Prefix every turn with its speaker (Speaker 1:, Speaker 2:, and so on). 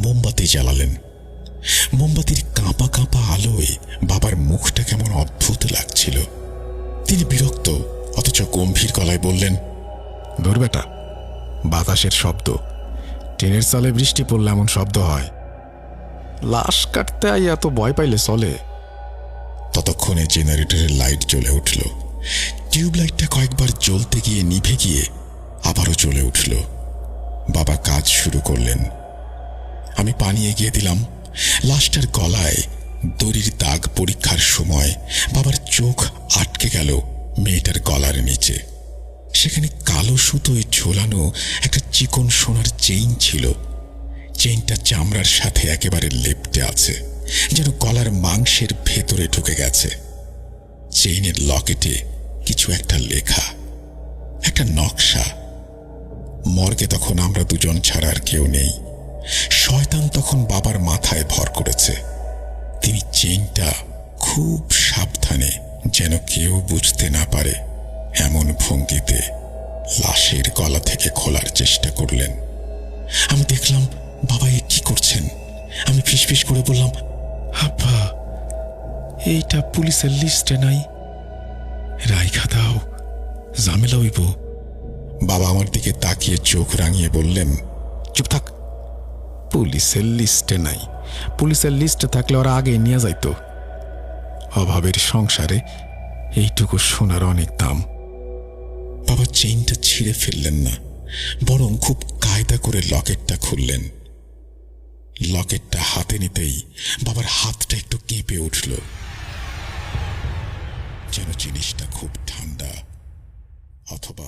Speaker 1: মোমবাতি জ্বালালেন। মোমবাতির কাঁপা কাঁপা আলোয় বাবার মুখটা কেমন অদ্ভুত লাগছিল। তিনি বিরক্ত অথচ গম্ভীর গলায় বললেন,
Speaker 2: ধর বেটা, বাতাসের শব্দ, টিনের চালে বৃষ্টি পড়লে এমন শব্দ হয়। লাশ কাটতে আই এত ভয় পাইলে চলে?
Speaker 1: ততক্ষণে জেনারেটরের লাইট জ্বলে উঠল। টিউবলাইটটা কয়েকবার জ্বলতে গিয়ে নিভে গিয়ে আবারও জ্বলে উঠল। বাবা কাজ শুরু করলেন। আমি পানি এগিয়ে দিলাম। লাশটার গলায় দড়ির দাগ পরীক্ষার সময় বাবার চোখ আটকে গেল মেয়েটার গলার নিচে। সেখানে কালো সুতোয় ঝোলানো একটা চিকন সোনার চেইন ছিল। চেইনটা চামড়ার সাথে একেবারে লেপ্টে আছে, যেন গলার মাংসের ভেতরে ঢুকে গেছে। চেইনের লকেটে কিছু একটা লেখা, একটা নকশা। মর্গে তখন আমরা দুজন ছাড়া আর কেউ নেই। শয়তান তখন বাবার মাথায় ভর করেছে। তিনি চেইনটা খুব সাবধানে, যেন কেউ বুঝতে না পারে এমন ভঙ্গিতে লাশের গলা থেকে খোলার চেষ্টা করলেন। আমি দেখলাম বাবা এ কি করছেন। আমি ফিসফিস করে বললাম,
Speaker 2: আব্বা, এইটা পুলিশের লিস্টে নাই, রাইখা দাও, ঝামেলা হইব।
Speaker 1: বাবা আমার দিকে তাকিয়ে চোখ রাঙিয়ে বললেন,
Speaker 2: চুপ থাক, পুলিশের লিস্টে নাই। পুলিশের লিস্টে থাকলে ওরা আগে নিয়ে যাইতো। অভাবের সংসারে এইটুকু সোনার অনেক দাম।
Speaker 1: বাবা চেইনটা ছিঁড়ে ফেললেন না, বরং খুব কায়দা করে লকেটটা খুললেন। লকেটটা হাতে নিতেই বাবার হাতটা একটু কেঁপে উঠল, যেন জিনিসটা খুব ঠান্ডা। অথবা